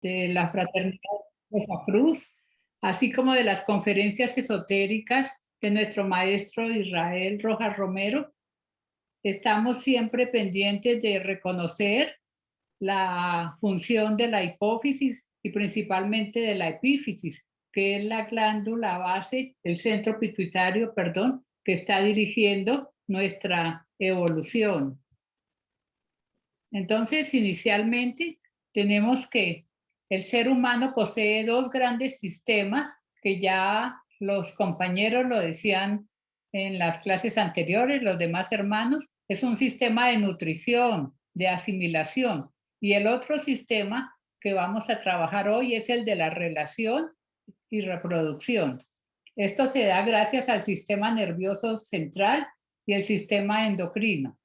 de la Fraternidad Rosa Cruz, así como de las conferencias esotéricas de nuestro maestro Israel Rojas Romero. Estamos siempre pendientes de reconocer la función de la hipófisis y principalmente de la epífisis, que es la glándula base, el centro pituitario, perdón, que está dirigiendo nuestra evolución. Entonces, inicialmente, tenemos que el ser humano posee dos grandes sistemas que ya los compañeros lo decían en las clases anteriores, los demás hermanos, es un sistema de nutrición, de asimilación, y el otro sistema que vamos a trabajar hoy es el de la relación y reproducción. Esto se da gracias al sistema nervioso central y el sistema endocrino.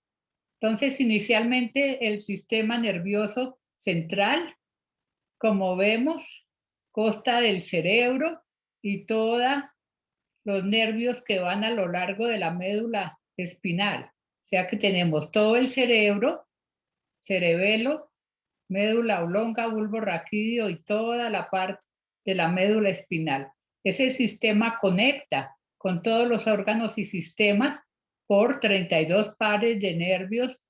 Entonces, inicialmente el sistema nervioso central, como vemos, consta del cerebro y todos los nervios que van a lo largo de la médula espinal. O sea que tenemos todo el cerebro, cerebelo, médula oblonga, bulbo raquídeo y toda la parte de la médula espinal. Ese sistema conecta con todos los órganos y sistemas por 32 pares de nervios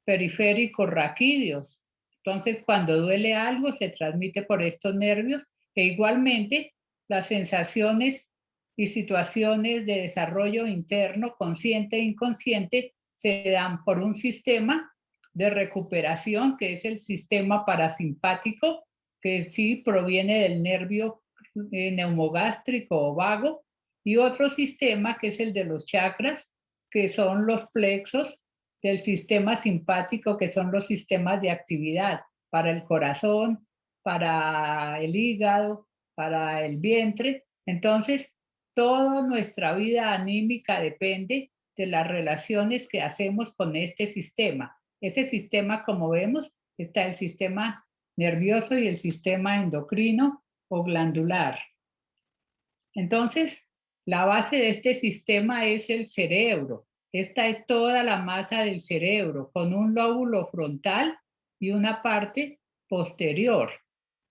periféricos raquídeos. Entonces, cuando duele algo, se transmite por estos nervios e igualmente las sensaciones y situaciones de desarrollo interno, consciente e inconsciente, se dan por un sistema de recuperación, que es el sistema parasimpático, que sí proviene del nervio neumogástrico o vago, y otro sistema que es el de los chakras, que son los plexos del sistema simpático, que son los sistemas de actividad para el corazón, para el hígado, para el vientre. Entonces, toda nuestra vida anímica depende de las relaciones que hacemos con este sistema. Ese sistema, como vemos, está el sistema nervioso y el sistema endocrino o glandular. Entonces, la base de este sistema es el cerebro. Esta es toda la masa del cerebro, con un lóbulo frontal y una parte posterior.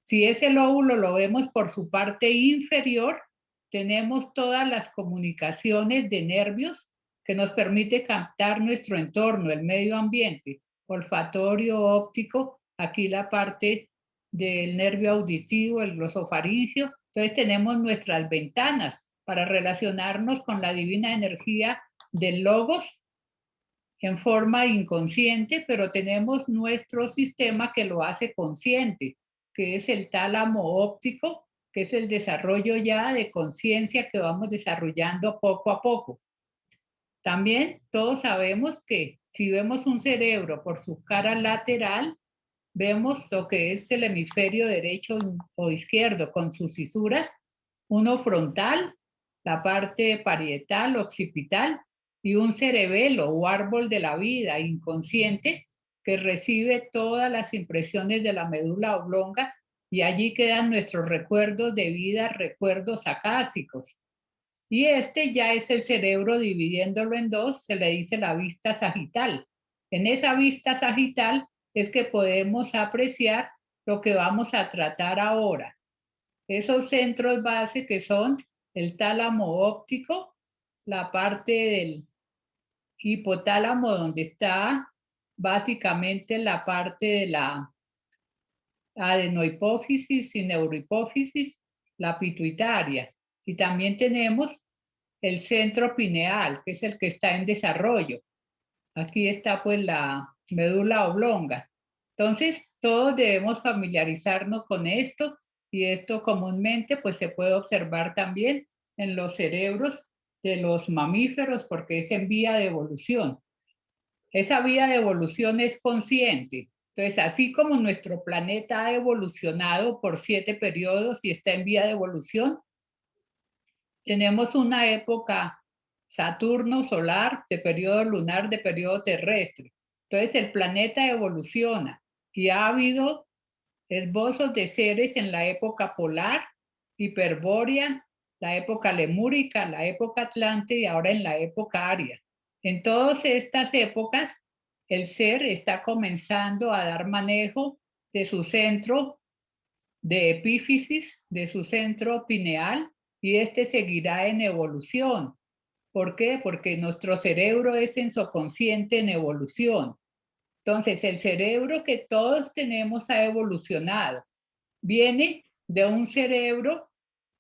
Si ese lóbulo lo vemos por su parte inferior, tenemos todas las comunicaciones de nervios que nos permite captar nuestro entorno, el medio ambiente, olfatorio, óptico, aquí la parte del nervio auditivo, el glosofaringio. Entonces tenemos nuestras ventanas para relacionarnos con la divina energía del logos en forma inconsciente, pero tenemos nuestro sistema que lo hace consciente, que es el tálamo óptico, que es el desarrollo ya de conciencia que vamos desarrollando poco a poco. También todos sabemos que si vemos un cerebro por su cara lateral, vemos lo que es el hemisferio derecho o izquierdo con sus cisuras, uno frontal, la parte parietal, occipital, y un cerebelo o árbol de la vida inconsciente que recibe todas las impresiones de la médula oblonga y allí quedan nuestros recuerdos de vida, recuerdos acásicos. Y este ya es el cerebro dividiéndolo en dos, se le dice la vista sagital. En esa vista sagital es que podemos apreciar lo que vamos a tratar ahora. Esos centros base que son el tálamo óptico, la parte del hipotálamo donde está básicamente la parte de la adenohipófisis y neurohipófisis, la pituitaria. Y también tenemos el centro pineal, que es el que está en desarrollo. Aquí está pues la médula oblonga. Entonces, todos debemos familiarizarnos con esto y esto comúnmente pues se puede observar también en los cerebros de los mamíferos porque es en vía de evolución. Esa vía de evolución es consciente. Entonces, así como nuestro planeta ha evolucionado por 7 periodos y está en vía de evolución, tenemos una época Saturno solar, de periodo lunar, de periodo terrestre. Entonces el planeta evoluciona y ha habido esbozos de seres en la época polar, hiperbórea, la época lemúrica, la época atlante y ahora en la época aria. En todas estas épocas, el ser está comenzando a dar manejo de su centro de epífisis de su centro pineal y este seguirá en evolución. ¿Por qué? Porque nuestro cerebro es sensoconsciente en evolución. Entonces, el cerebro que todos tenemos ha evolucionado. Viene de un cerebro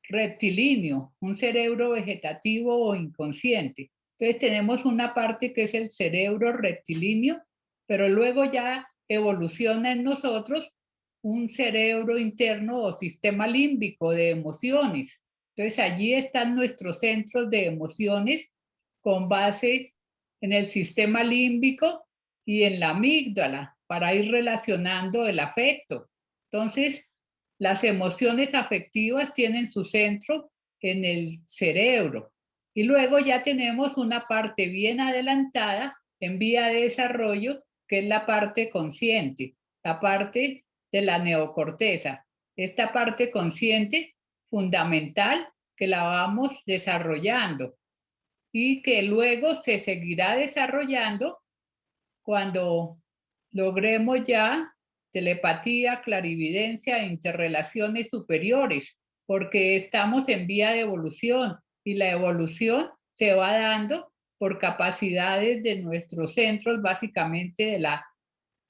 reptilíneo, un cerebro vegetativo o inconsciente. Entonces tenemos una parte que es el cerebro reptilíneo, pero luego ya evoluciona en nosotros un cerebro interno o sistema límbico de emociones. Entonces allí están nuestros centros de emociones con base en el sistema límbico y en la amígdala para ir relacionando el afecto. Entonces, las emociones afectivas tienen su centro en el cerebro y luego ya tenemos una parte bien adelantada en vía de desarrollo que es la parte consciente, la parte de la neocorteza. Esta parte consciente fundamental que la vamos desarrollando y que luego se seguirá desarrollando cuando logremos ya telepatía, clarividencia e interrelaciones superiores, porque estamos en vía de evolución y la evolución se va dando por capacidades de nuestros centros, básicamente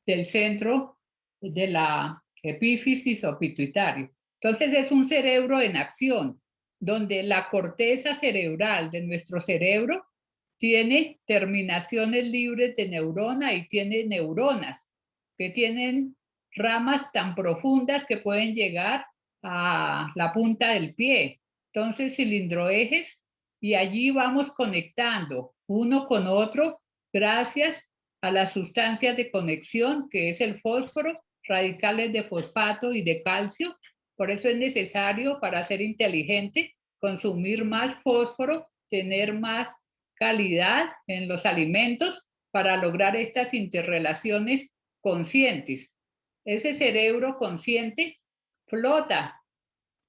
del centro de la epífisis o pituitario. Entonces es un cerebro en acción, donde la corteza cerebral de nuestro cerebro tiene terminaciones libres de neurona y tiene neuronas que tienen ramas tan profundas que pueden llegar a la punta del pie. Entonces, cilindroejes, y allí vamos conectando uno con otro gracias a las sustancias de conexión, que es el fósforo, radicales de fosfato y de calcio. Por eso es necesario, para ser inteligente, consumir más fósforo, tener más calidad en los alimentos para lograr estas interrelaciones conscientes. Ese cerebro consciente flota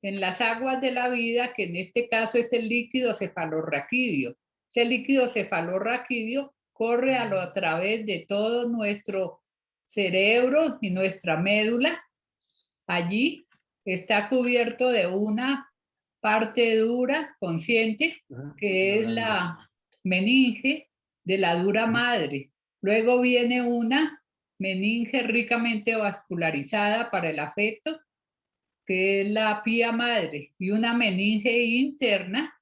en las aguas de la vida, que en este caso es el líquido cefalorraquídeo. Ese líquido cefalorraquídeo corre a través de todo nuestro cerebro y nuestra médula. Allí está cubierto de una parte dura, consciente, que es la meninge de la dura madre. Luego viene una meninge ricamente vascularizada para el afecto, que es la pía madre, y una meninge interna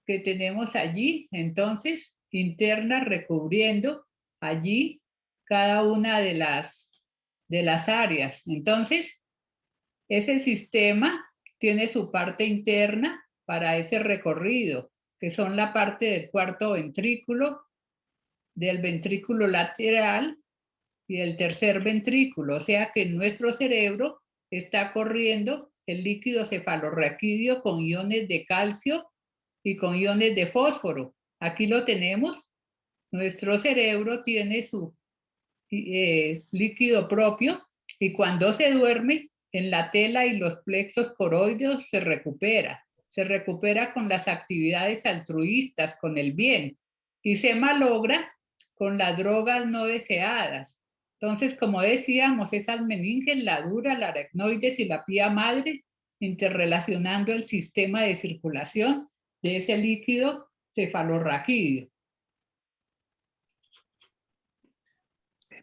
que tenemos allí, entonces, interna, recubriendo allí cada una de las áreas. Entonces, ese sistema tiene su parte interna para ese recorrido, que son la parte del cuarto ventrículo, del ventrículo lateral y del tercer ventrículo. O sea que en nuestro cerebro está corriendo el líquido cefalorraquídeo con iones de calcio y con iones de fósforo. Aquí lo tenemos. Nuestro cerebro tiene su líquido propio y cuando se duerme en la tela y los plexos coroideos se recupera con las actividades altruistas, con el bien, y se malogra con las drogas no deseadas. Entonces, como decíamos, esas meninges, la dura, la aracnoides y la pía madre, interrelacionando el sistema de circulación de ese líquido cefalorraquídeo.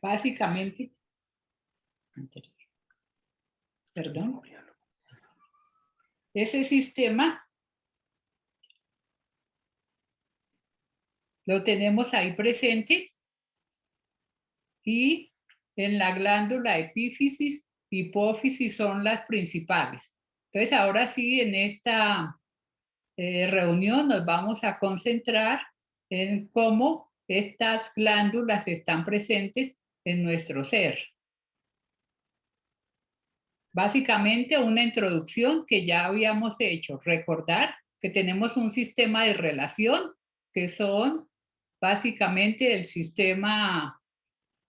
Básicamente, perdón, ese sistema lo tenemos ahí presente y en la glándula epífisis, hipófisis son las principales. Entonces, ahora sí, en esta reunión nos vamos a concentrar en cómo estas glándulas están presentes en nuestro ser. Básicamente una introducción que ya habíamos hecho. Recordar que tenemos un sistema de relación que son básicamente el sistema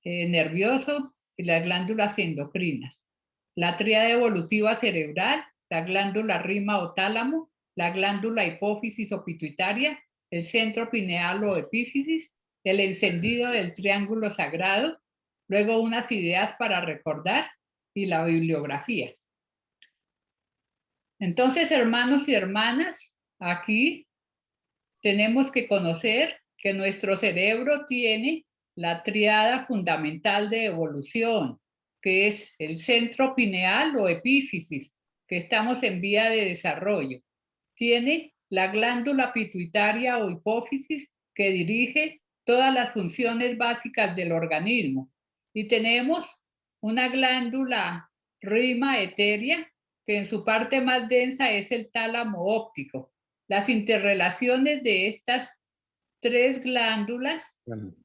nervioso y las glándulas endocrinas. La tríada evolutiva cerebral, la glándula rima o tálamo, la glándula hipófisis o pituitaria, el centro pineal o epífisis, el encendido del triángulo sagrado, luego unas ideas para recordar y la bibliografía. Entonces, hermanos y hermanas, aquí tenemos que conocer que nuestro cerebro tiene la tríada fundamental de evolución, que es el centro pineal o epífisis, que estamos en vía de desarrollo. Tiene la glándula pituitaria o hipófisis, que dirige todas las funciones básicas del organismo. Y tenemos una glándula rima etérea, que en su parte más densa es el tálamo óptico. Las interrelaciones de estas tres glándulas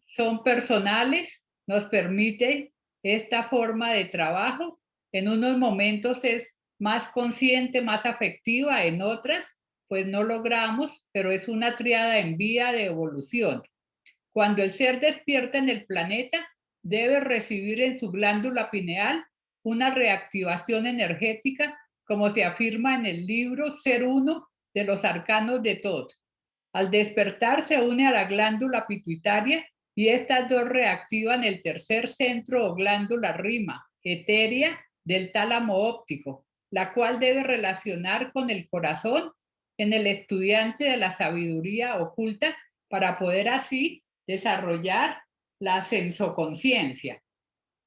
son personales, nos permite esta forma de trabajo. En unos momentos es más consciente, más afectiva, en otras pues no logramos, pero es una tríada en vía de evolución. Cuando el ser despierta en el planeta, debe recibir en su glándula pineal una reactivación energética, como se afirma en el libro Ser Uno de los Arcanos de Thoth. Al despertar se une a la glándula pituitaria y estas dos reactivan el tercer centro o glándula rima, etérea, del tálamo óptico, la cual debe relacionar con el corazón en el estudiante de la sabiduría oculta para poder así desarrollar la sensoconciencia.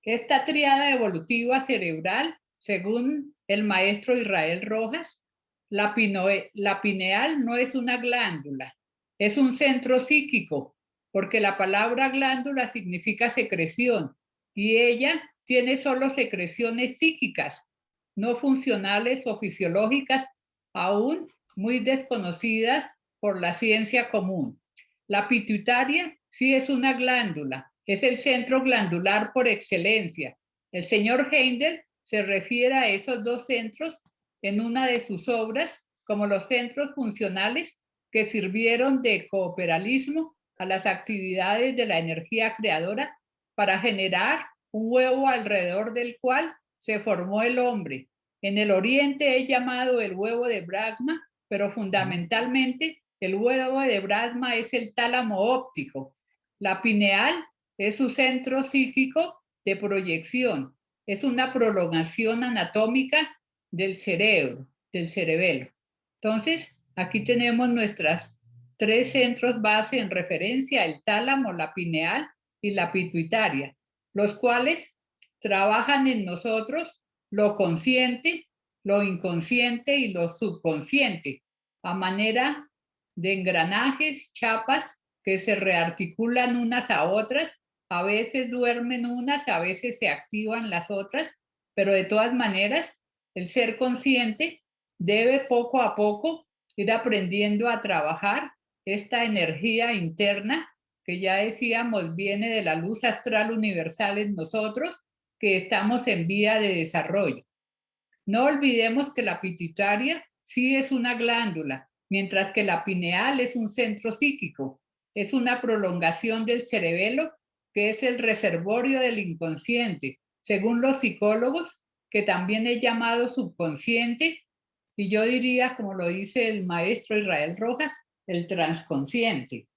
Esta tríada evolutiva cerebral, según el maestro Israel Rojas, la pineal no es una glándula, es un centro psíquico, porque la palabra glándula significa secreción y ella tiene solo secreciones psíquicas, no funcionales o fisiológicas, aún muy desconocidas por la ciencia común. La pituitaria sí es una glándula, es el centro glandular por excelencia. El señor Heindel se refiere a esos dos centros en una de sus obras como los centros funcionales que sirvieron de cooperalismo a las actividades de la energía creadora para generar un huevo alrededor del cual se formó el hombre. En el oriente es llamado el huevo de Brahma, pero fundamentalmente el huevo de Brahma es el tálamo óptico. La pineal es su centro psíquico de proyección. Es una prolongación anatómica del cerebro, del cerebelo. Entonces, aquí tenemos nuestras tres centros base en referencia, el tálamo, la pineal y la pituitaria, los cuales trabajan en nosotros lo consciente, lo inconsciente y lo subconsciente, a manera de engranajes, chapas que se rearticulan unas a otras, a veces duermen unas, a veces se activan las otras, pero de todas maneras el ser consciente debe poco a poco ir aprendiendo a trabajar esta energía interna que ya decíamos viene de la luz astral universal en nosotros, que estamos en vía de desarrollo. No olvidemos que la pituitaria sí es una glándula, mientras que la pineal es un centro psíquico, es una prolongación del cerebelo que es el reservorio del inconsciente, según los psicólogos, que también es llamado subconsciente, y yo diría, como lo dice el maestro Israel Rojas, el transconsciente.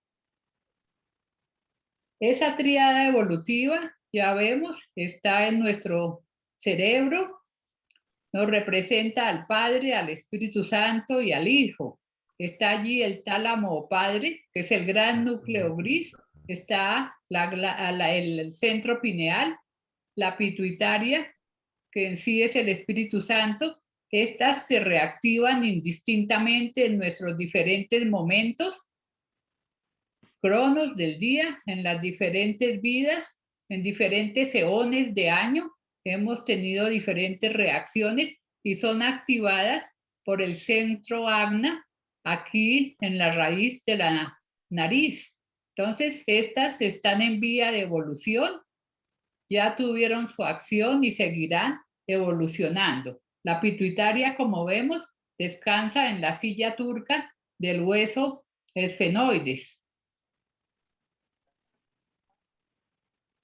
Esa tríada evolutiva, ya vemos, está en nuestro cerebro, nos representa al Padre, al Espíritu Santo y al Hijo. Está allí el tálamo padre, que es el gran núcleo gris. Está el centro pineal, la pituitaria, que en sí es el Espíritu Santo. Estas se reactivan indistintamente en nuestros diferentes momentos, cronos del día, en las diferentes vidas, en diferentes eones de año. Hemos tenido diferentes reacciones y son activadas por el centro agna aquí en la raíz de la nariz. Entonces, estas están en vía de evolución, ya tuvieron su acción y seguirán evolucionando. La pituitaria, como vemos, descansa en la silla turca del hueso esfenoides.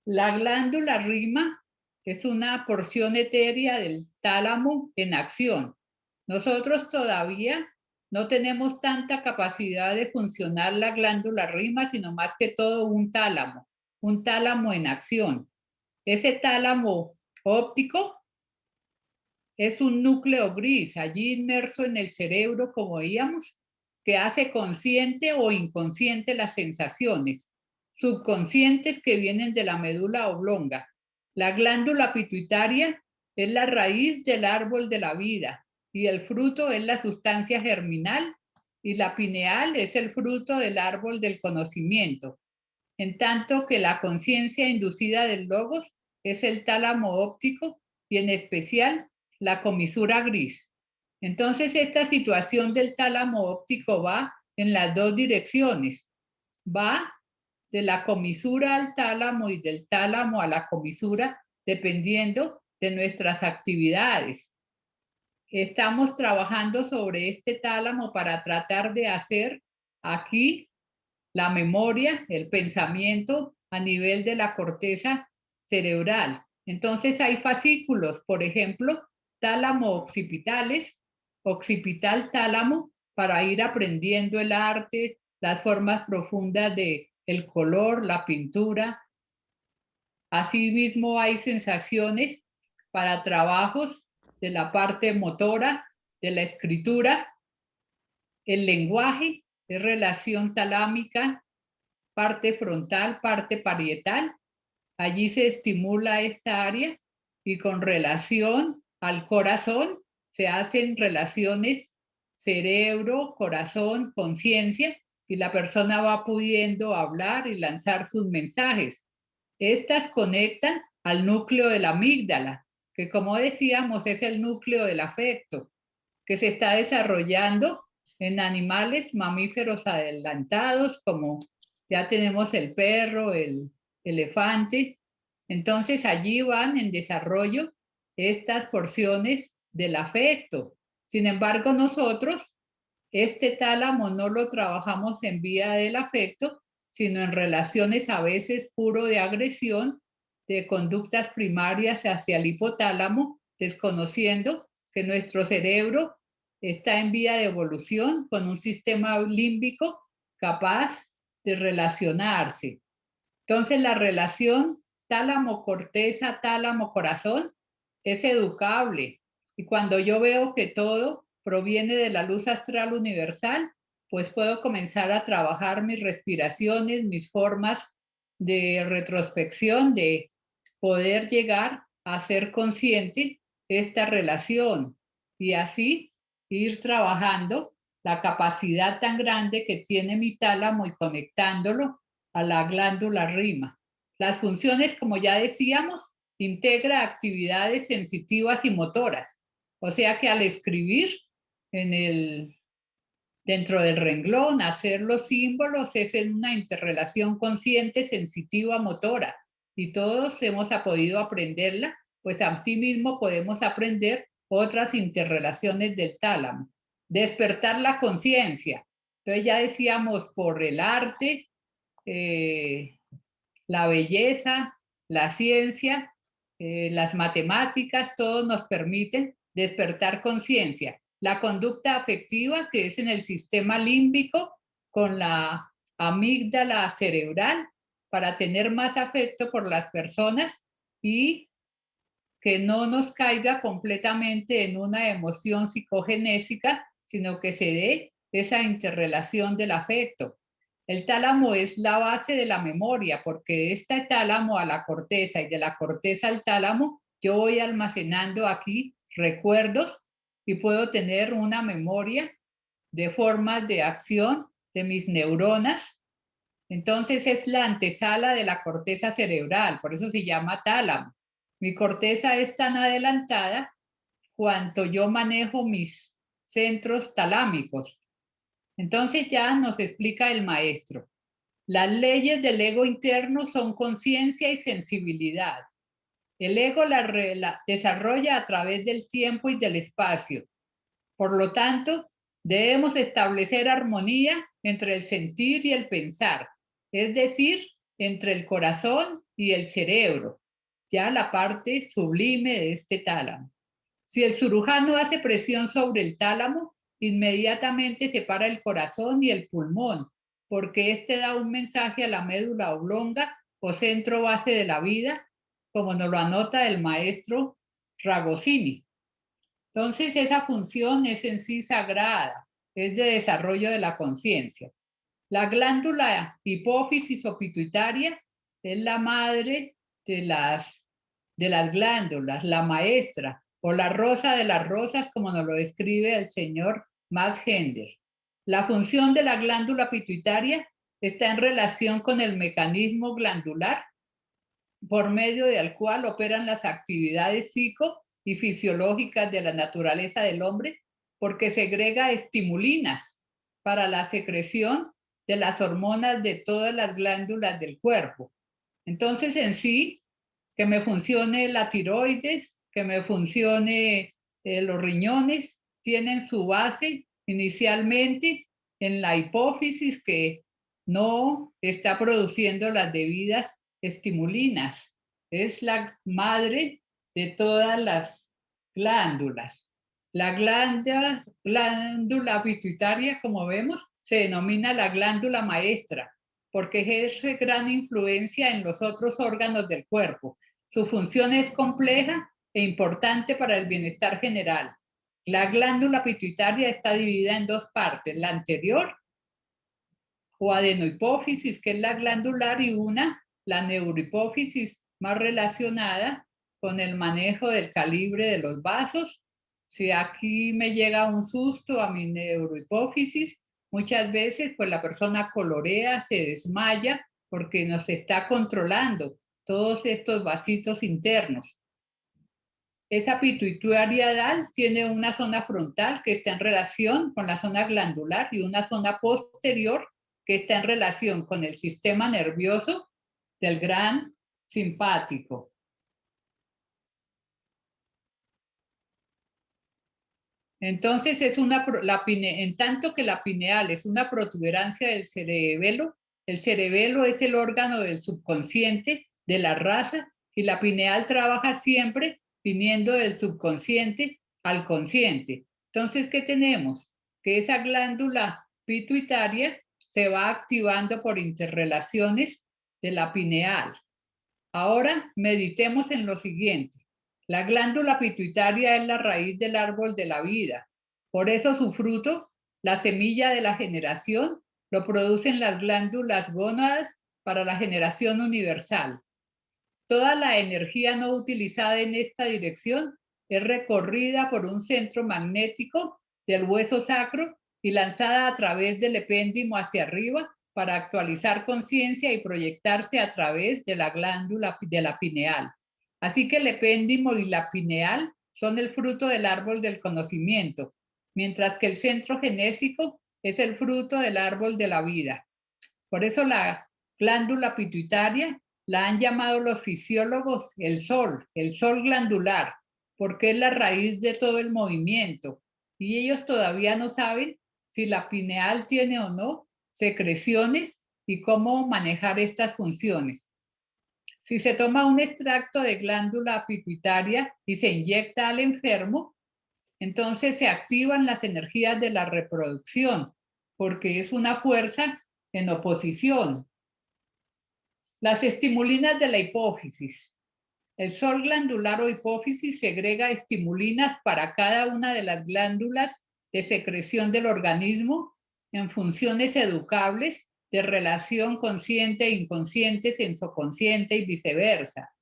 La glándula rima es una porción etérea del tálamo en acción. Nosotros todavía no tenemos tanta capacidad de funcionar la glándula rima, sino más que todo un tálamo en acción. Ese tálamo óptico es un núcleo gris allí inmerso en el cerebro, como veíamos, que hace consciente o inconsciente las sensaciones subconscientes que vienen de la médula oblonga. La glándula pituitaria es la raíz del árbol de la vida y el fruto es la sustancia germinal y la pineal es el fruto del árbol del conocimiento, en tanto que la conciencia inducida del logos es el tálamo óptico y en especial la comisura gris. Entonces esta situación del tálamo óptico va en las dos direcciones. Va de la comisura al tálamo y del tálamo a la comisura, dependiendo de nuestras actividades. Estamos trabajando sobre este tálamo para tratar de hacer aquí la memoria, el pensamiento a nivel de la corteza cerebral. Entonces hay fascículos, por ejemplo, tálamo occipitales, occipital tálamo, para ir aprendiendo el arte, las formas profundas de el color, la pintura. Asimismo hay sensaciones para trabajos de la parte motora, de la escritura, el lenguaje, es relación talámica, parte frontal, parte parietal. Allí se estimula esta área y con relación al corazón se hacen relaciones cerebro, corazón, conciencia y la persona va pudiendo hablar y lanzar sus mensajes. Estas conectan al núcleo de la amígdala, que como decíamos es el núcleo del afecto, que se está desarrollando en animales mamíferos adelantados, como ya tenemos el perro, el elefante. Entonces allí van en desarrollo estas porciones del afecto. Sin embargo, nosotros este tálamo no lo trabajamos en vía del afecto, sino en relaciones a veces puro de agresión, de conductas primarias hacia el hipotálamo, desconociendo que nuestro cerebro está en vía de evolución con un sistema límbico capaz de relacionarse. Entonces la relación tálamo-corteza, tálamo-corazón es educable. Y cuando yo veo que todo proviene de la luz astral universal, pues puedo comenzar a trabajar mis respiraciones, mis formas de retrospección, de poder llegar a ser consciente de esta relación y así ir trabajando la capacidad tan grande que tiene mi tálamo y conectándolo a la glándula rima. Las funciones, como ya decíamos, integra actividades sensitivas y motoras. O sea que al escribir dentro del renglón, hacer los símbolos es en una interrelación consciente, sensitiva, motora. Y todos hemos podido aprenderla, pues así mismo podemos aprender otras interrelaciones del tálamo. Despertar la conciencia. Entonces ya decíamos por el arte, la belleza, la ciencia, las matemáticas, todos nos permiten despertar conciencia. La conducta afectiva, que es en el sistema límbico, con la amígdala cerebral, para tener más afecto por las personas y que no nos caiga completamente en una emoción psicogenésica, sino que se dé esa interrelación del afecto. El tálamo es la base de la memoria, porque de este tálamo a la corteza y de la corteza al tálamo, yo voy almacenando aquí recuerdos y puedo tener una memoria de formas de acción de mis neuronas. Entonces es la antesala de la corteza cerebral, por eso se llama tálamo. Mi corteza es tan adelantada cuanto yo manejo mis centros talámicos. Entonces ya nos explica el maestro. Las leyes del ego interno son conciencia y sensibilidad. El ego la desarrolla a través del tiempo y del espacio. Por lo tanto, debemos establecer armonía entre el sentir y el pensar, es decir, entre el corazón y el cerebro, ya la parte sublime de este tálamo. Si el cirujano hace presión sobre el tálamo, inmediatamente separa el corazón y el pulmón, porque este da un mensaje a la médula oblonga o centro base de la vida, como nos lo anota el maestro Ragosini. Entonces, esa función es en sí sagrada, es de desarrollo de la conciencia. La glándula hipófisis o pituitaria es la madre de las glándulas, la maestra, o la rosa de las rosas, como nos lo describe el señor Max Hender. La función de la glándula pituitaria está en relación con el mecanismo glandular por medio del cual operan las actividades psico y fisiológicas de la naturaleza del hombre, porque segrega estimulinas para la secreción de las hormonas de todas las glándulas del cuerpo. Entonces, en sí, que me funcione la tiroides, que me funcione los riñones, tienen su base inicialmente en la hipófisis, que no está produciendo las debidas estimulinas. Es la madre de todas las glándulas. La glándula pituitaria, como vemos, se denomina la glándula maestra porque ejerce gran influencia en los otros órganos del cuerpo. Su función es compleja e importante para el bienestar general. La glándula pituitaria está dividida en dos partes, la anterior o adenohipófisis, que es la glandular, y la neurohipófisis, más relacionada con el manejo del calibre de los vasos. Si aquí me llega un susto a mi neurohipófisis, muchas veces pues la persona colorea, se desmaya, porque nos está controlando todos estos vasitos internos. Esa pituitariedad tiene una zona frontal que está en relación con la zona glandular y una zona posterior que está en relación con el sistema nervioso del gran simpático. Entonces, en tanto que la pineal es una protuberancia del cerebelo, el cerebelo es el órgano del subconsciente de la raza y la pineal trabaja siempre viniendo del subconsciente al consciente. Entonces, ¿qué tenemos? Que esa glándula pituitaria se va activando por interrelaciones de la pineal. Ahora meditemos en lo siguiente. La glándula pituitaria es la raíz del árbol de la vida. Por eso su fruto, la semilla de la generación, lo producen las glándulas gónadas para la generación universal. Toda la energía no utilizada en esta dirección es recorrida por un centro magnético del hueso sacro y lanzada a través del epéndimo hacia arriba para actualizar conciencia y proyectarse a través de la glándula de la pineal. Así que el epéndimo y la pineal son el fruto del árbol del conocimiento, mientras que el centro genésico es el fruto del árbol de la vida. Por eso la glándula pituitaria la han llamado los fisiólogos el sol glandular, porque es la raíz de todo el movimiento. Y ellos todavía no saben si la pineal tiene o no secreciones y cómo manejar estas funciones. Si se toma un extracto de glándula pituitaria y se inyecta al enfermo, entonces se activan las energías de la reproducción, porque es una fuerza en oposición. Las estimulinas de la hipófisis. El sol glandular o hipófisis segrega estimulinas para cada una de las glándulas de secreción del organismo en funciones educables de relación consciente e inconsciente, sensoconsciente y viceversa.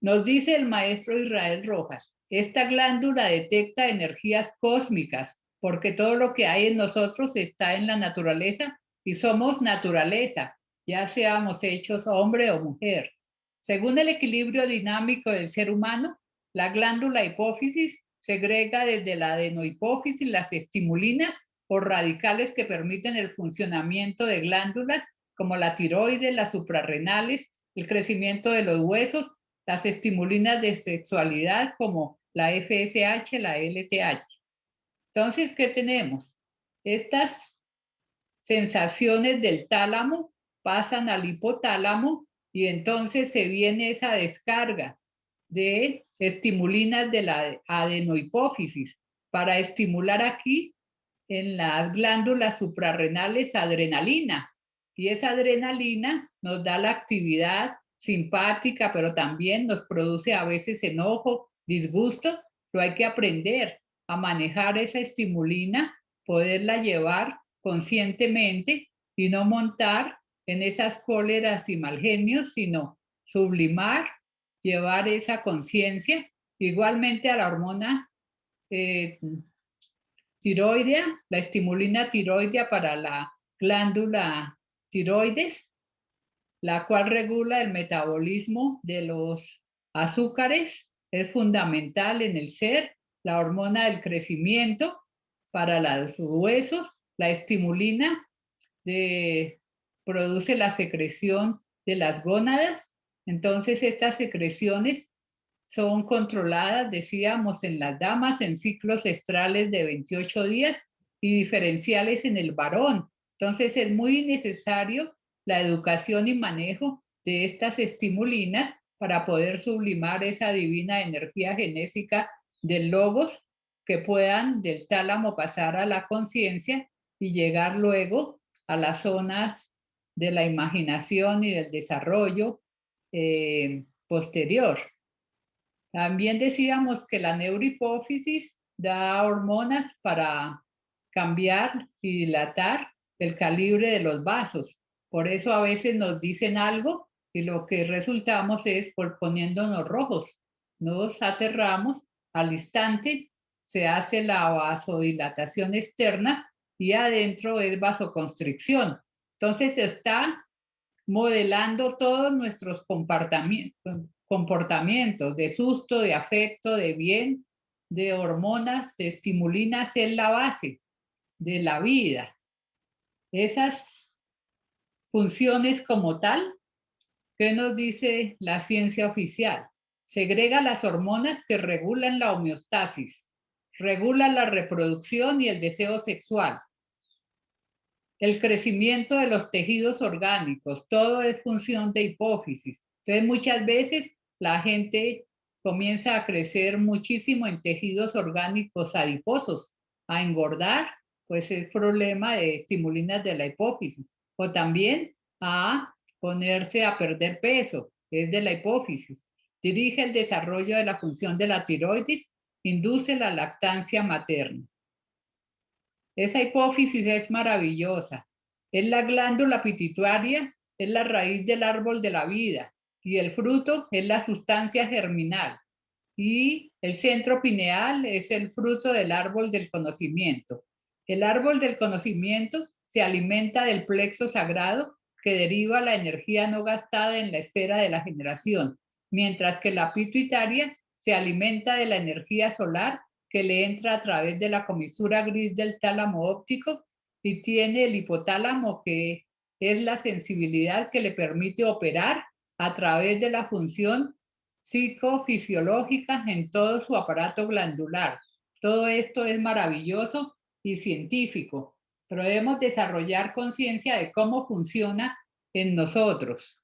Nos dice el maestro Israel Rojas, esta glándula detecta energías cósmicas porque todo lo que hay en nosotros está en la naturaleza y somos naturaleza, ya seamos hechos hombre o mujer. Según el equilibrio dinámico del ser humano, la glándula hipófisis segrega desde la adenohipófisis las estimulinas o radicales que permiten el funcionamiento de glándulas como la tiroides, las suprarrenales, el crecimiento de los huesos, las estimulinas de sexualidad como la FSH, la LTH. Entonces, ¿qué tenemos? Estas sensaciones del tálamo pasan al hipotálamo y entonces se viene esa descarga de estimulinas de la adenohipófisis para estimular aquí en las glándulas suprarrenales adrenalina. Y esa adrenalina nos da la actividad simpática, pero también nos produce a veces enojo, disgusto, pero hay que aprender a manejar esa estimulina, poderla llevar conscientemente y no montar en esas cóleras y mal genios, sino sublimar, llevar esa conciencia. Igualmente a la hormona eh, tiroidea, la estimulina tiroidea para la glándula tiroides, la cual regula el metabolismo de los azúcares, es fundamental en el ser, la hormona del crecimiento para los huesos, la estimulina produce la secreción de las gónadas, entonces estas secreciones son controladas, decíamos, en las damas en ciclos estrales de 28 días y diferenciales en el varón. Entonces es muy necesario la educación y manejo de estas estimulinas para poder sublimar esa divina energía genésica del logos que puedan del tálamo pasar a la conciencia y llegar luego a las zonas de la imaginación y del desarrollo posterior. También decíamos que la neurohipófisis da hormonas para cambiar y dilatar el calibre de los vasos. Por eso a veces nos dicen algo y lo que resultamos es por poniéndonos rojos. Nos aterramos, al instante se hace la vasodilatación externa y adentro es vasoconstricción. Entonces se está modelando todos nuestros comportamientos de susto, de afecto, de bien, de hormonas, de estimulinas, es la base de la vida. Esas funciones como tal, ¿qué nos dice la ciencia oficial? Segrega las hormonas que regulan la homeostasis, regulan la reproducción y el deseo sexual, el crecimiento de los tejidos orgánicos, todo es función de hipófisis. Entonces muchas veces la gente comienza a crecer muchísimo en tejidos orgánicos adiposos, a engordar, pues es problema de estimulinas de la hipófisis, o también a ponerse a perder peso, es de la hipófisis. Dirige el desarrollo de la función de la tiroides, induce la lactancia materna. Esa hipófisis es maravillosa. Es la glándula pituitaria, es la raíz del árbol de la vida y el fruto es la sustancia germinal. Y el centro pineal es el fruto del árbol del conocimiento. El árbol del conocimiento se alimenta del plexo sagrado que deriva la energía no gastada en la esfera de la generación, mientras que la pituitaria se alimenta de la energía solar que le entra a través de la comisura gris del tálamo óptico y tiene el hipotálamo, que es la sensibilidad que le permite operar a través de la función psicofisiológica en todo su aparato glandular. Todo esto es maravilloso y científico, pero debemos desarrollar conciencia de cómo funciona en nosotros.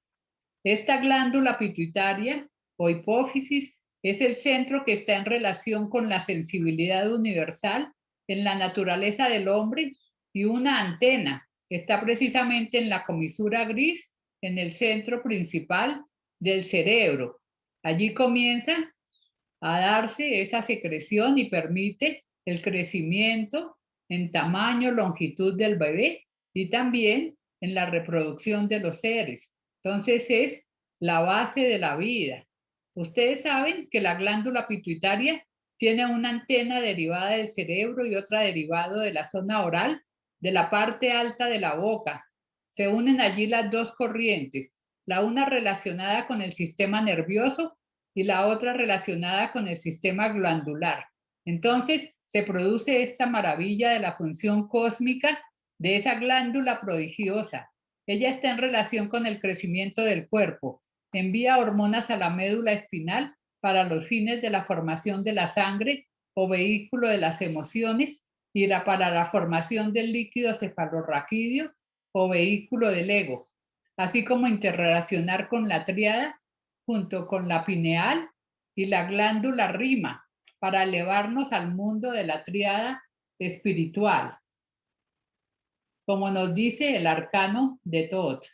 Esta glándula pituitaria o hipófisis es el centro que está en relación con la sensibilidad universal en la naturaleza del hombre, y una antena está precisamente en la comisura gris, en el centro principal del cerebro. Allí comienza a darse esa secreción y permite el crecimiento en tamaño, longitud del bebé y también en la reproducción de los seres. Entonces es la base de la vida. Ustedes saben que la glándula pituitaria tiene una antena derivada del cerebro y otra derivada de la zona oral, de la parte alta de la boca. Se unen allí las dos corrientes, la una relacionada con el sistema nervioso y la otra relacionada con el sistema glandular. Entonces se produce esta maravilla de la función cósmica de esa glándula prodigiosa. Ella está en relación con el crecimiento del cuerpo, envía hormonas a la médula espinal para los fines de la formación de la sangre o vehículo de las emociones, y para la formación del líquido cefalorraquídeo o vehículo del ego, así como interrelacionar con la tríada junto con la pineal y la glándula rima para elevarnos al mundo de la tríada espiritual, como nos dice el arcano de Thoth.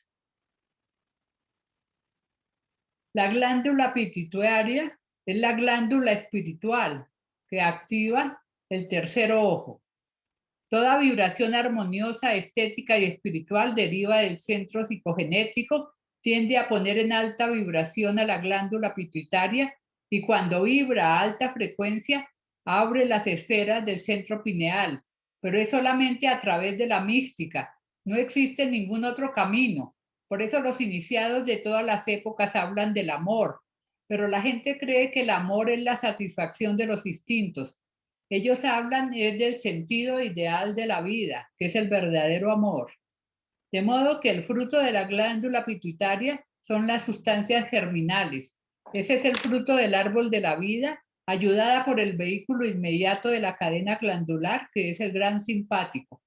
La glándula pituitaria es la glándula espiritual, que activa el tercer ojo. Toda vibración armoniosa, estética y espiritual deriva del centro psicogenético, tiende a poner en alta vibración a la glándula pituitaria y cuando vibra a alta frecuencia abre las esferas del centro pineal, pero es solamente a través de la mística. No existe ningún otro camino. Por eso los iniciados de todas las épocas hablan del amor, pero la gente cree que el amor es la satisfacción de los instintos. Ellos hablan es del sentido ideal de la vida, que es el verdadero amor. De modo que el fruto de la glándula pituitaria son las sustancias germinales. Ese es el fruto del árbol de la vida, ayudada por el vehículo inmediato de la cadena glandular, que es el gran simpático.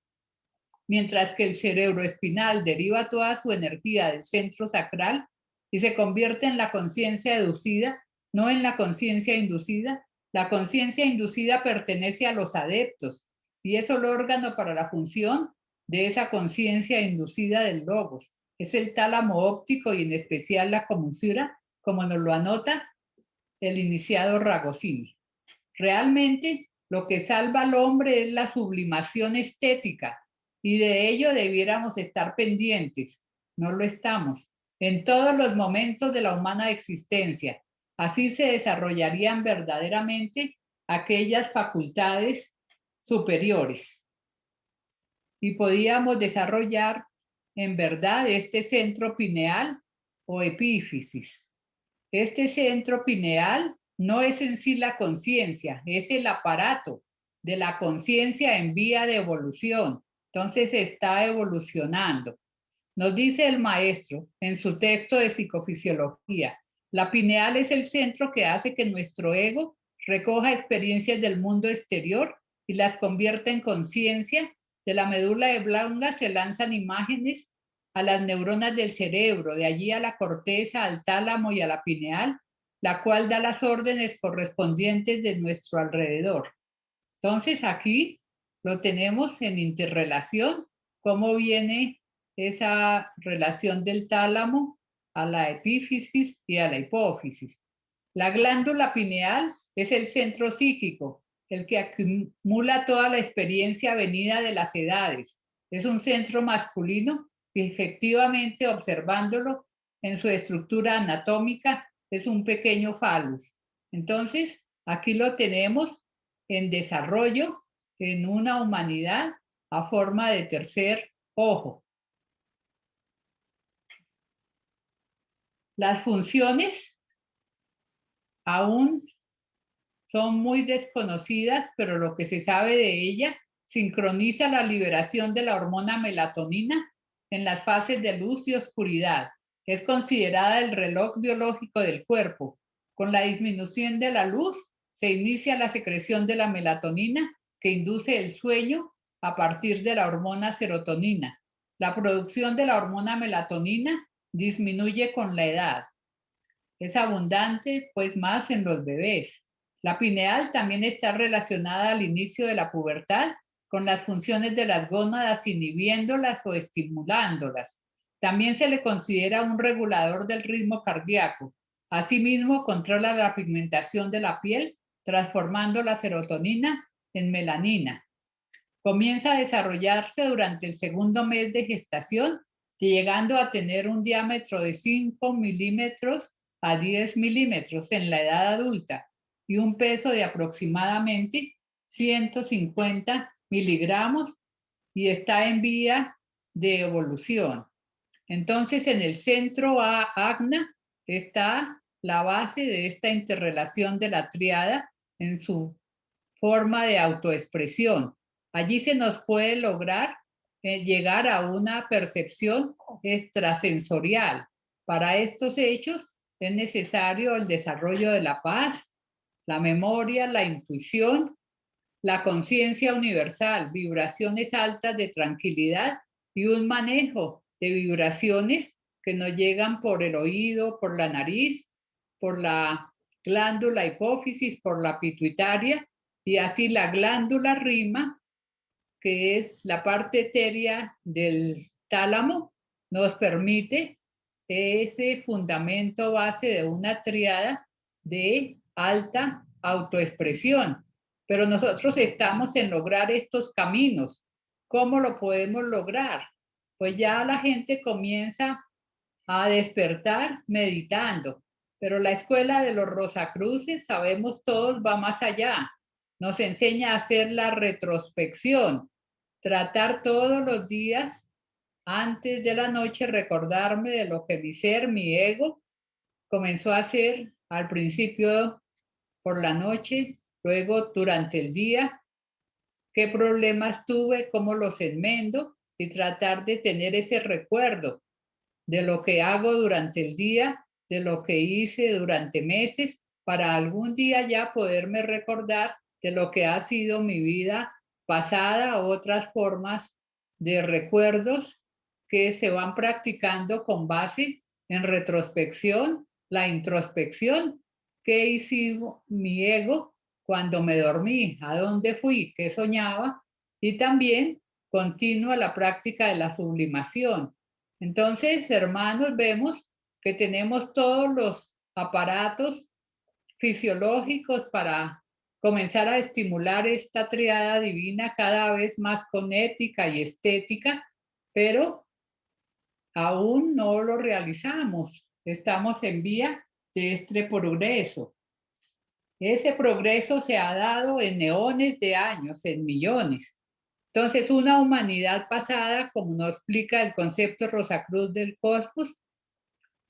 Mientras que el cerebro espinal deriva toda su energía del centro sacral y se convierte en la conciencia educida, no en la conciencia inducida. La conciencia inducida pertenece a los adeptos y es el órgano para la función de esa conciencia inducida del logos. Es el tálamo óptico y en especial la comusura, como nos lo anota el iniciado Ragosini. Realmente lo que salva al hombre es la sublimación estética y de ello debiéramos estar pendientes. No lo estamos. En todos los momentos de la humana existencia. Así se desarrollarían verdaderamente aquellas facultades superiores. Y podíamos desarrollar en verdad este centro pineal o epífisis. Este centro pineal no es en sí la conciencia, es el aparato de la conciencia en vía de evolución. Entonces está evolucionando. Nos dice el maestro en su texto de psicofisiología, la pineal es el centro que hace que nuestro ego recoja experiencias del mundo exterior y las convierta en conciencia. De la médula oblonga se lanzan imágenes a las neuronas del cerebro, de allí a la corteza, al tálamo y a la pineal, la cual da las órdenes correspondientes de nuestro alrededor. Entonces aquí lo tenemos en interrelación, cómo viene esa relación del tálamo a la epífisis y a la hipófisis. La glándula pineal es el centro psíquico, el que acumula toda la experiencia venida de las edades. Es un centro masculino y efectivamente observándolo en su estructura anatómica es un pequeño falus. Entonces, aquí lo tenemos en desarrollo en una humanidad a forma de tercer ojo. Las funciones aún son muy desconocidas, pero lo que se sabe de ella sincroniza la liberación de la hormona melatonina en las fases de luz y oscuridad. Es considerada el reloj biológico del cuerpo. Con la disminución de la luz se inicia la secreción de la melatonina que induce el sueño a partir de la hormona serotonina. La producción de la hormona melatonina disminuye con la edad. Es abundante, pues, más en los bebés. La pineal también está relacionada al inicio de la pubertad con las funciones de las gónadas inhibiéndolas o estimulándolas. También se le considera un regulador del ritmo cardíaco. Asimismo, controla la pigmentación de la piel, transformando la serotonina en melanina. Comienza a desarrollarse durante el segundo mes de gestación, llegando a tener un diámetro de 5 milímetros a 10 milímetros en la edad adulta y un peso de aproximadamente 150 miligramos y está en vía de evolución. Entonces, en el centro AGNA está la base de esta interrelación de la triada en su forma de autoexpresión. Allí se nos puede lograr llegar a una percepción extrasensorial. Para estos hechos es necesario el desarrollo de la paz, la memoria, la intuición, la conciencia universal, vibraciones altas de tranquilidad y un manejo de vibraciones que nos llegan por el oído, por la nariz, por la glándula hipófisis, por la pituitaria y así la glándula rima, que es la parte etérea del tálamo, nos permite ese fundamento base de una triada de alta autoexpresión. pero nosotros estamos en lograr estos caminos. ¿Cómo lo podemos lograr? Pues ya la gente comienza a despertar meditando, pero la escuela de los Rosacruces, sabemos todos, va más allá. Nos enseña a hacer la retrospección, tratar todos los días antes de la noche, recordarme de lo que mi ser, mi ego, comenzó a hacer al principio por la noche, luego durante el día, qué problemas tuve, cómo los enmendo y tratar de tener ese recuerdo de lo que hago durante el día, de lo que hice durante meses, para algún día ya poderme recordar de lo que ha sido mi vida pasada, otras formas de recuerdos que se van practicando con base en retrospección, la introspección, qué hizo mi ego cuando me dormí, a dónde fui, qué soñaba, y también continúa la práctica de la sublimación. Entonces, hermanos, vemos que tenemos todos los aparatos fisiológicos para comenzar a estimular esta triada divina cada vez más con ética y estética, pero aún no lo realizamos. Estamos en vía de este progreso. Ese progreso se ha dado en eones de años, en millones. Entonces, una humanidad pasada, como nos explica el concepto Rosacruz del cosmos,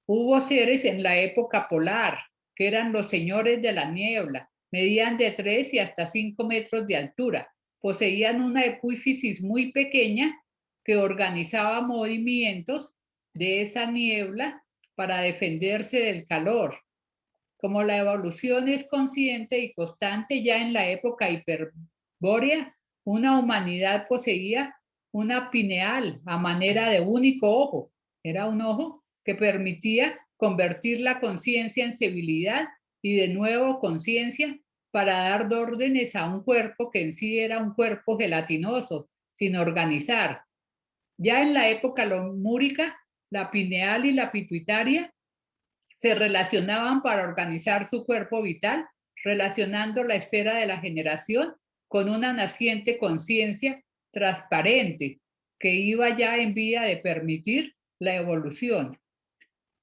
hubo seres en la época polar, que eran los señores de la niebla, medían de 3 y hasta 5 metros de altura, poseían una epífisis muy pequeña que organizaba movimientos de esa niebla para defenderse del calor. Como la evolución es consciente y constante, ya en la época hiperbórea, una humanidad poseía una pineal a manera de único ojo. Era un ojo que permitía convertir la conciencia en sensibilidad y de nuevo conciencia para dar órdenes a un cuerpo que en sí era un cuerpo gelatinoso, sin organizar. Ya en la época lomúrica, la pineal y la pituitaria se relacionaban para organizar su cuerpo vital, relacionando la esfera de la generación con una naciente conciencia transparente que iba ya en vía de permitir la evolución.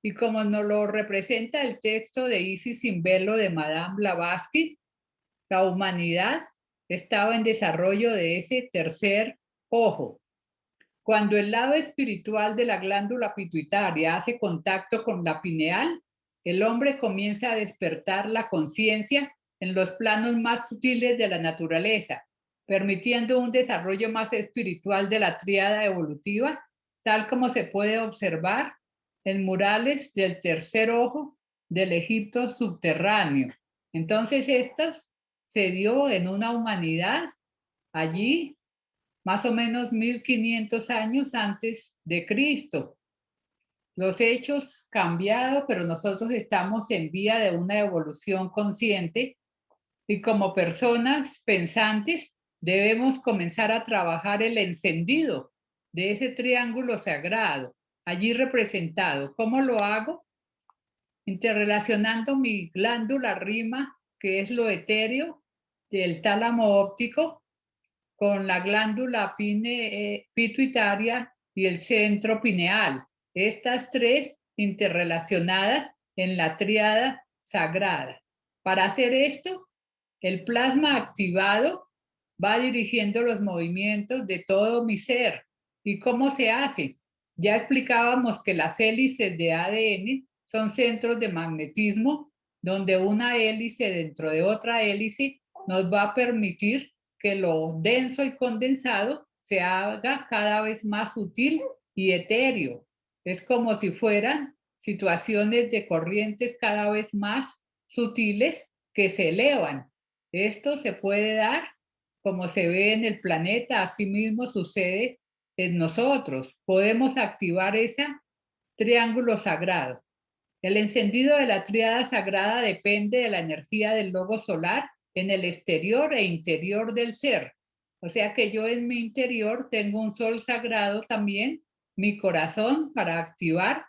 Y como nos lo representa el texto de Isis sin velo de Madame Blavatsky, la humanidad estaba en desarrollo de ese tercer ojo. Cuando el lado espiritual de la glándula pituitaria hace contacto con la pineal, el hombre comienza a despertar la conciencia en los planos más sutiles de la naturaleza, permitiendo un desarrollo más espiritual de la tríada evolutiva, tal como se puede observar en murales del tercer ojo del Egipto subterráneo. Entonces, esto se dio en una humanidad allí más o menos 1500 años antes de Cristo. Los hechos cambiaron, pero nosotros estamos en vía de una evolución consciente y como personas pensantes debemos comenzar a trabajar el encendido de ese triángulo sagrado, allí representado. ¿Cómo lo hago? Interrelacionando mi glándula rima, que es lo etéreo, del tálamo óptico, con la glándula pituitaria y el centro pineal. Estas tres interrelacionadas en la tríada sagrada. Para hacer esto, el plasma activado va dirigiendo los movimientos de todo mi ser. ¿Y cómo se hace? Ya explicábamos que las hélices de ADN son centros de magnetismo donde una hélice dentro de otra hélice nos va a permitir que lo denso y condensado se haga cada vez más sutil y etéreo. Es como si fueran situaciones de corrientes cada vez más sutiles que se elevan. Esto se puede dar como se ve en el planeta, asimismo sucede en nosotros. Podemos activar ese triángulo sagrado. El encendido de la tríada sagrada depende de la energía del logo solar en el exterior e interior del ser. O sea que yo en mi interior tengo un sol sagrado también, mi corazón, para activar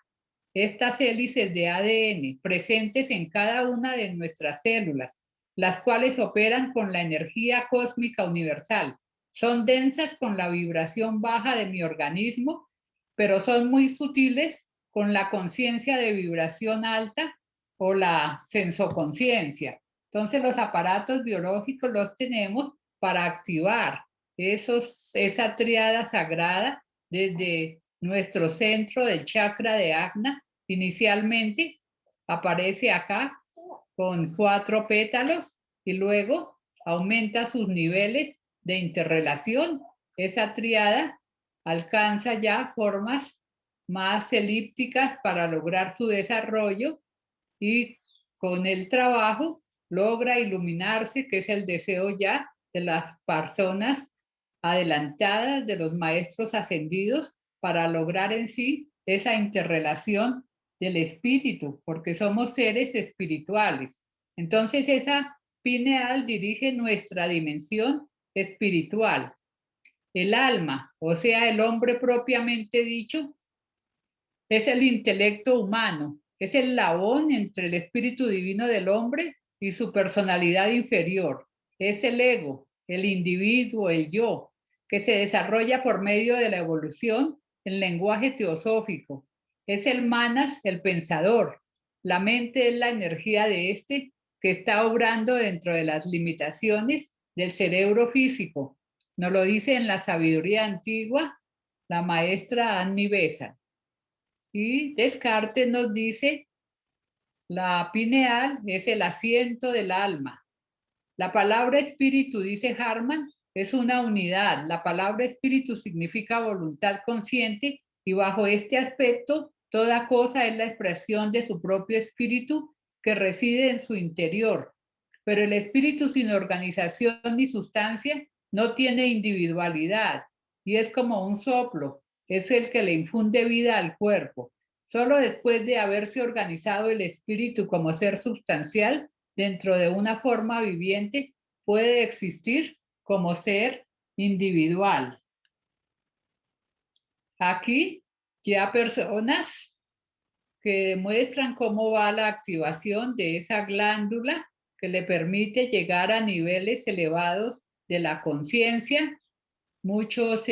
estas hélices de ADN presentes en cada una de nuestras células. las cuales operan con la energía cósmica universal. Son densas con la vibración baja de mi organismo, pero son muy sutiles con la conciencia de vibración alta o la sensoconciencia. Entonces los aparatos biológicos los tenemos para activar esa tríada sagrada desde nuestro centro del chakra de Ajna. Inicialmente aparece acá con 4 pétalos y luego aumenta sus niveles de interrelación. Esa tríada alcanza ya formas más elípticas para lograr su desarrollo y con el trabajo logra iluminarse, que es el deseo ya de las personas adelantadas, de los maestros ascendidos, para lograr en sí esa interrelación del espíritu, porque somos seres espirituales. Entonces esa pineal dirige nuestra dimensión espiritual. El alma, o sea, el hombre propiamente dicho, es el intelecto humano, es el labón entre el espíritu divino del hombre y su personalidad inferior. Es el ego, el individuo, el yo, que se desarrolla por medio de la evolución en lenguaje teosófico. Es el manas, el pensador. La mente es la energía de este que está obrando dentro de las limitaciones del cerebro físico. Nos lo dice en la sabiduría antigua la maestra Annie Besant. Y Descartes nos dice, la pineal es el asiento del alma. La palabra espíritu, dice Harman, es una unidad. La palabra espíritu significa voluntad consciente y bajo este aspecto, toda cosa es la expresión de su propio espíritu que reside en su interior. Pero el espíritu sin organización ni sustancia no tiene individualidad y es como un soplo, es el que le infunde vida al cuerpo. Solo después de haberse organizado el espíritu como ser sustancial dentro de una forma viviente, puede existir como ser individual. Aquí ya personas que demuestran cómo va la activación de esa glándula que le permite llegar a niveles elevados de la conciencia, muchos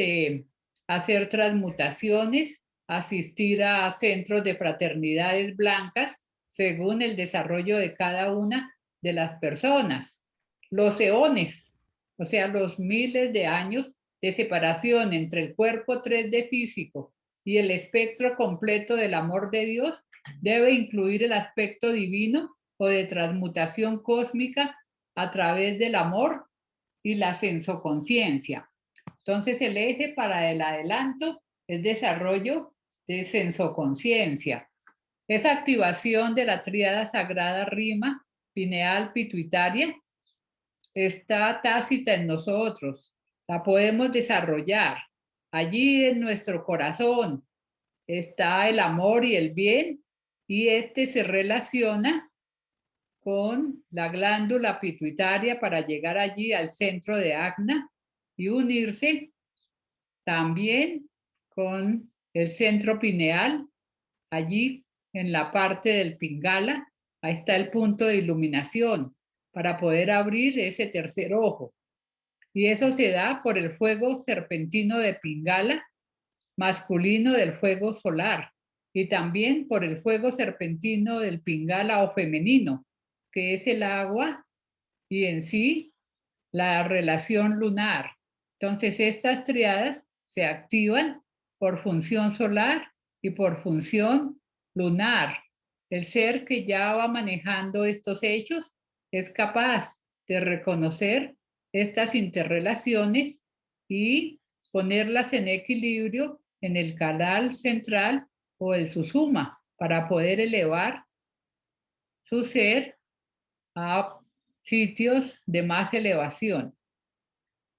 hacer transmutaciones, asistir a centros de fraternidades blancas según el desarrollo de cada una de las personas. Los eones, o sea, los miles de años de separación entre el cuerpo 3D físico y el espectro completo del amor de Dios, debe incluir el aspecto divino o de transmutación cósmica a través del amor y la sensoconciencia. Entonces el eje para el adelanto es desarrollo de sensoconciencia. Esa activación de la tríada sagrada rima, pineal, pituitaria, está tácita en nosotros. La podemos desarrollar. Allí en nuestro corazón está el amor y el bien y este se relaciona con la glándula pituitaria para llegar allí al centro de Ajna y unirse también con el centro pineal, allí en la parte del pingala, ahí está el punto de iluminación para poder abrir ese tercer ojo. Y eso se da por el fuego serpentino de pingala, masculino del fuego solar, y también por el fuego serpentino del pingala o femenino, que es el agua y en sí la relación lunar. Entonces estas triadas se activan por función solar y por función lunar. El ser que ya va manejando estos hechos es capaz de reconocer estas interrelaciones y ponerlas en equilibrio en el canal central o el susuma para poder elevar su ser a sitios de más elevación.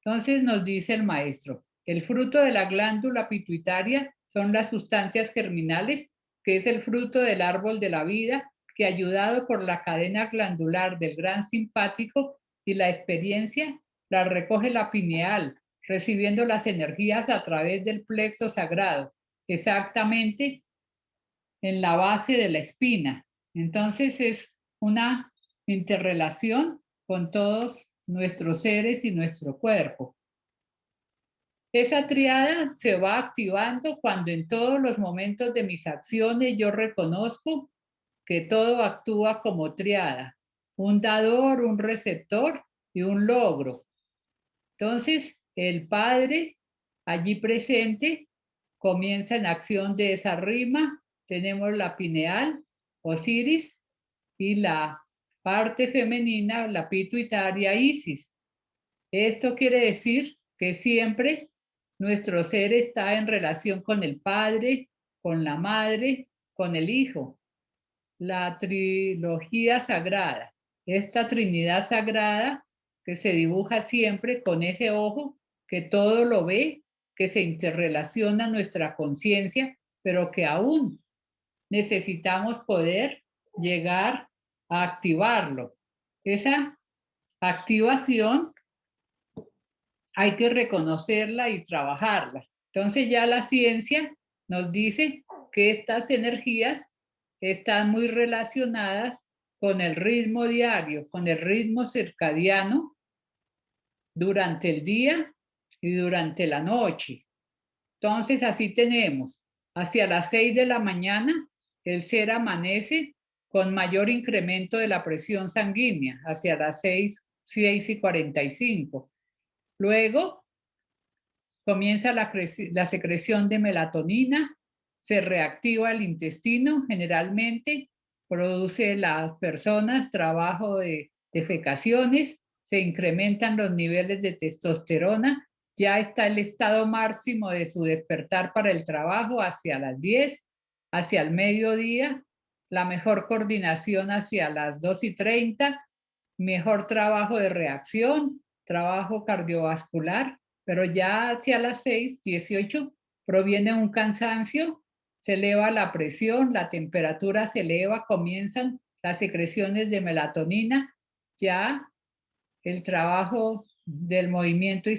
Entonces nos dice el maestro, el fruto de la glándula pituitaria son las sustancias germinales, que es el fruto del árbol de la vida, que ayudado por la cadena glandular del gran simpático y la experiencia, la recoge la pineal, recibiendo las energías a través del plexo sagrado, exactamente en la base de la espina. Entonces es una interrelación con todos nuestros seres y nuestro cuerpo. Esa triada se va activando cuando en todos los momentos de mis acciones yo reconozco que todo actúa como triada, un dador, un receptor y un logro. Entonces, el Padre allí presente comienza en acción de esa rima. Tenemos la pineal, Osiris, y la parte femenina, la pituitaria, Isis. Esto quiere decir que siempre nuestro ser está en relación con el Padre, con la Madre, con el Hijo. La trilogía sagrada, esta Trinidad sagrada que se dibuja siempre con ese ojo que todo lo ve, que se interrelaciona nuestra conciencia, pero que aún necesitamos poder llegar a activarlo. Esa activación hay que reconocerla y trabajarla. Entonces ya la ciencia nos dice que estas energías están muy relacionadas con el ritmo diario, con el ritmo circadiano durante el día y durante la noche. Entonces así tenemos, hacia las 6 de la mañana, el ser amanece con mayor incremento de la presión sanguínea, hacia las 6:45. Luego comienza la secreción de melatonina, se reactiva el intestino generalmente, produce las personas trabajo de defecaciones, se incrementan los niveles de testosterona, ya está el estado máximo de su despertar para el trabajo hacia las 10, hacia el mediodía, la mejor coordinación hacia las 2:30, mejor trabajo de reacción, trabajo cardiovascular, pero ya hacia las 6:18 proviene un cansancio, se eleva la presión, la temperatura se eleva, comienzan las secreciones de melatonina, ya el trabajo del movimiento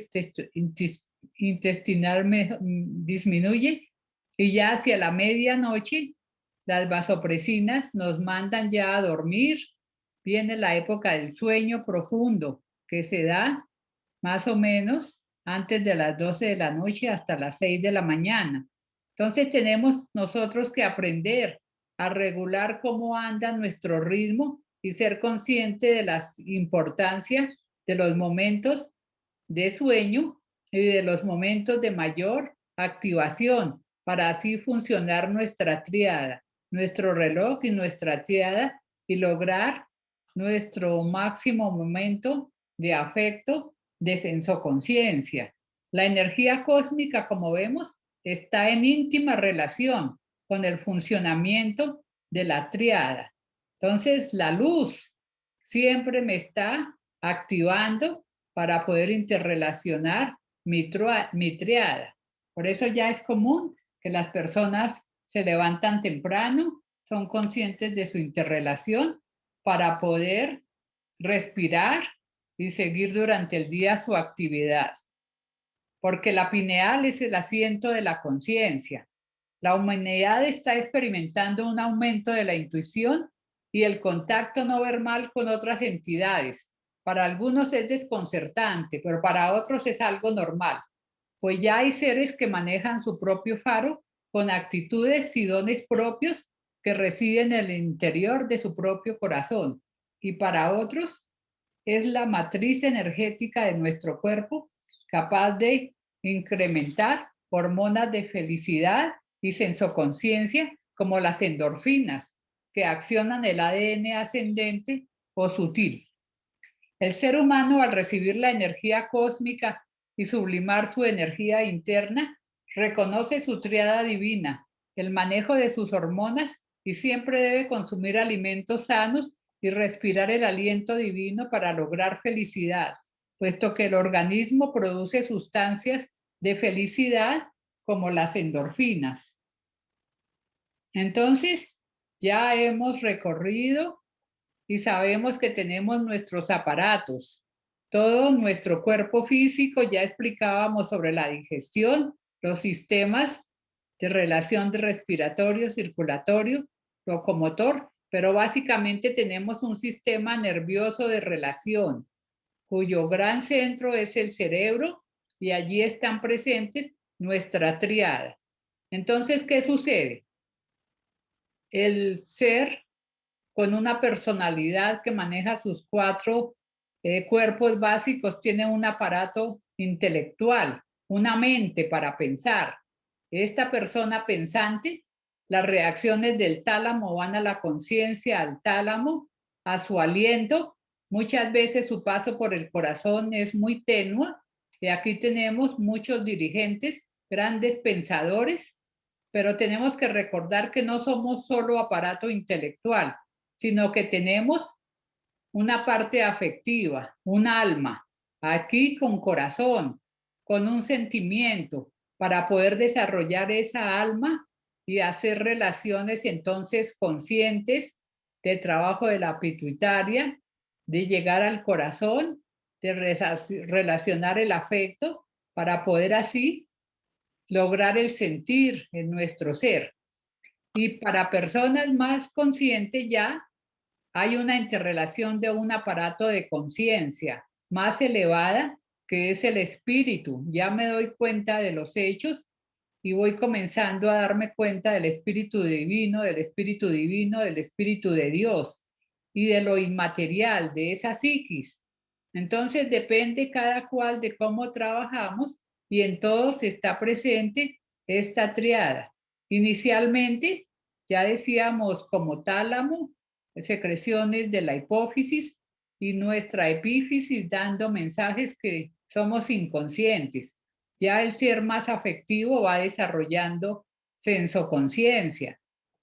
intestinal disminuye y ya hacia la medianoche las vasopresinas nos mandan ya a dormir. Viene la época del sueño profundo que se da más o menos antes de las 12 de la noche hasta las 6 de la mañana. Entonces tenemos nosotros que aprender a regular cómo anda nuestro ritmo y ser consciente de la importancia de los momentos de sueño y de los momentos de mayor activación para así funcionar nuestra triada, nuestro reloj y nuestra triada y lograr nuestro máximo momento de afecto, de sensoconciencia. La energía cósmica, como vemos, está en íntima relación con el funcionamiento de la triada. Entonces, la luz siempre me está activando para poder interrelacionar mi triada. Por eso ya es común que las personas se levantan temprano, son conscientes de su interrelación para poder respirar y seguir durante el día su actividad. Porque la pineal es el asiento de la conciencia. La humanidad está experimentando un aumento de la intuición y el contacto no verbal con otras entidades. Para algunos es desconcertante, pero para otros es algo normal, pues ya hay seres que manejan su propio faro con actitudes y dones propios que residen en el interior de su propio corazón. Y para otros es la matriz energética de nuestro cuerpo capaz de incrementar hormonas de felicidad y sensoconciencia como las endorfinas que accionan el ADN ascendente o sutil. El ser humano, al recibir la energía cósmica y sublimar su energía interna, reconoce su triada divina, el manejo de sus hormonas y siempre debe consumir alimentos sanos y respirar el aliento divino para lograr felicidad, puesto que el organismo produce sustancias de felicidad como las endorfinas. Entonces, ya hemos recorrido y sabemos que tenemos nuestros aparatos, todo nuestro cuerpo físico, ya explicábamos sobre la digestión, los sistemas de relación de respiratorio, circulatorio, locomotor pero básicamente tenemos un sistema nervioso de relación, cuyo gran centro es el cerebro y allí están presentes nuestra tríada. Entonces, ¿qué sucede? El ser con una personalidad que maneja sus cuatro cuerpos básicos tiene un aparato intelectual, una mente para pensar. Esta persona pensante, las reacciones del tálamo van a la conciencia, al tálamo, a su aliento. Muchas veces su paso por el corazón es muy tenue. Y aquí tenemos muchos dirigentes, grandes pensadores, pero tenemos que recordar que no somos solo aparato intelectual, sino que tenemos una parte afectiva, un alma, aquí con corazón, con un sentimiento, para poder desarrollar esa alma y hacer relaciones entonces conscientes de trabajo de la pituitaria, de llegar al corazón, de relacionar el afecto, para poder así lograr el sentir en nuestro ser. Y para personas más conscientes ya hay una interrelación de un aparato de conciencia más elevada, que es el espíritu. Ya me doy cuenta de los hechos y voy comenzando a darme cuenta del espíritu divino, del espíritu divino, del espíritu de Dios y de lo inmaterial, de esa psiquis. Entonces depende cada cual de cómo trabajamos y en todos está presente esta triada. Inicialmente, ya decíamos como tálamo, secreciones de la hipófisis y nuestra epífisis dando mensajes que somos inconscientes. Ya el ser más afectivo va desarrollando sensoconciencia.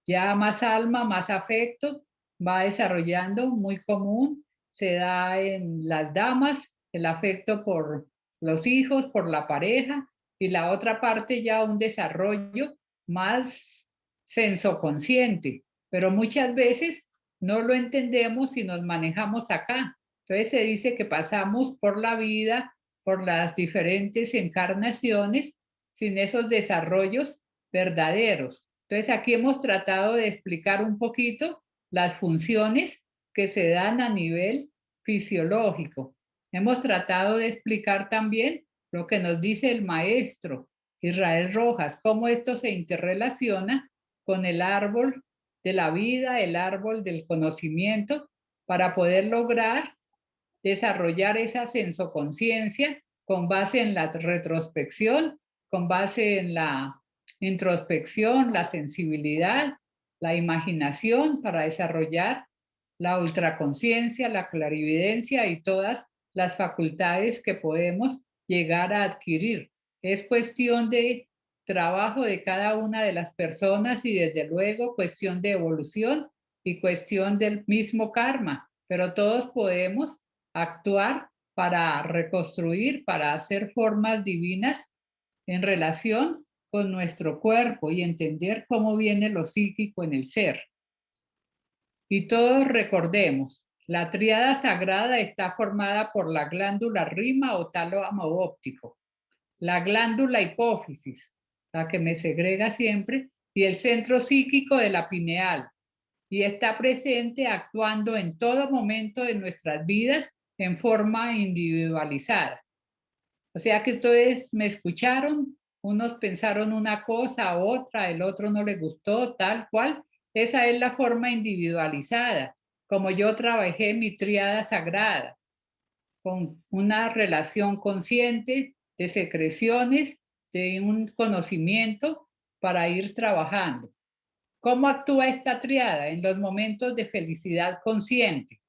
Ya más alma, más afecto va desarrollando, muy común, se da en las damas el afecto por los hijos, por la pareja, y la otra parte ya un desarrollo más sensoconsciente, pero muchas veces no lo entendemos y nos manejamos acá. Entonces se dice que pasamos por la vida, por las diferentes encarnaciones, sin esos desarrollos verdaderos. Entonces aquí hemos tratado de explicar un poquito las funciones que se dan a nivel fisiológico. Hemos tratado de explicar también lo que nos dice el maestro Israel Rojas, cómo esto se interrelaciona con el árbol de la vida, el árbol del conocimiento, para poder lograr desarrollar esa sensoconciencia con base en la retrospección, con base en la introspección, la sensibilidad, la imaginación, para desarrollar la ultraconciencia, la clarividencia y todas las facultades que podemos llegar a adquirir. Es cuestión de trabajo de cada una de las personas y desde luego cuestión de evolución y cuestión del mismo karma, pero todos podemos actuar para reconstruir, para hacer formas divinas en relación con nuestro cuerpo y entender cómo viene lo psíquico en el ser. Y todos recordemos, la tríada sagrada está formada por la glándula rima o tálamo óptico, la glándula hipófisis, la que me segrega siempre, y el centro psíquico de la pineal, y está presente actuando en todo momento de nuestras vidas en forma individualizada. O sea que ustedes me escucharon, unos pensaron una cosa, otra, el otro no le gustó, tal cual. Esa es la forma individualizada, como yo trabajé mi tríada sagrada, con una relación consciente de secreciones, de un conocimiento para ir trabajando. ¿Cómo actúa esta triada? En los momentos de felicidad consciente.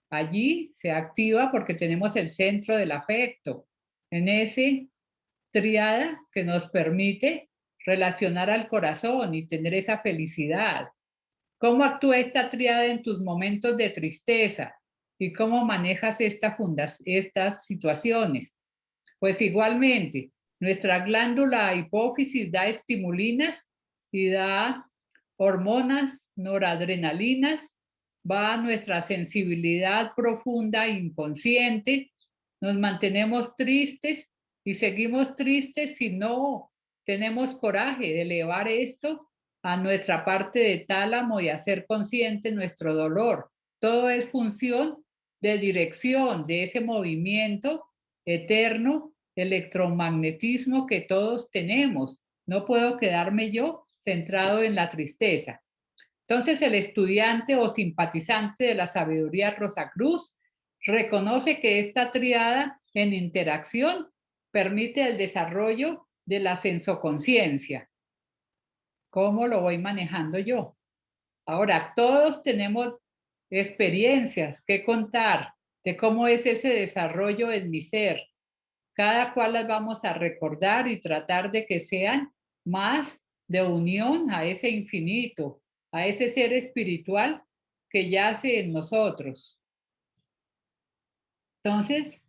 Allí se activa porque tenemos el centro del afecto, en ese triada que nos permite relacionar al corazón y tener esa felicidad. ¿Cómo actúa esta triada en tus momentos de tristeza? ¿Y cómo manejas estas situaciones? Pues igualmente, nuestra glándula hipófisis da estimulinas y da hormonas, noradrenalinas, va a nuestra sensibilidad profunda, inconsciente, nos mantenemos tristes y seguimos tristes si no tenemos coraje de elevar esto a nuestra parte de tálamo y hacer consciente nuestro dolor. Todo es función de dirección de ese movimiento eterno, electromagnetismo que todos tenemos. No puedo quedarme yo centrado en la tristeza. Entonces, el estudiante o simpatizante de la sabiduría Rosacruz reconoce que esta triada en interacción permite el desarrollo de la sensoconciencia. ¿Cómo lo voy manejando yo? Ahora, todos tenemos experiencias que contar de cómo es ese desarrollo en mi ser. Cada cual las vamos a recordar y tratar de que sean más de unión a ese infinito, a ese ser espiritual que yace en nosotros. Entonces,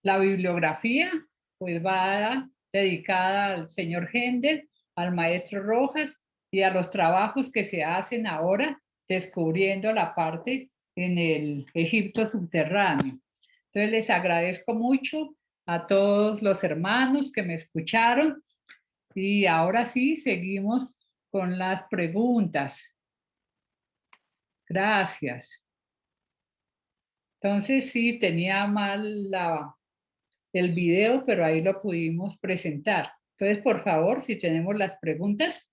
la bibliografía pues va dedicada al señor Händel, al maestro Rojas y a los trabajos que se hacen ahora descubriendo la parte en el Egipto subterráneo. Entonces les agradezco mucho a todos los hermanos que me escucharon y ahora sí seguimos con las preguntas. Gracias. Entonces sí, tenía mal el video, pero ahí lo pudimos presentar. Entonces, por favor, si tenemos las preguntas.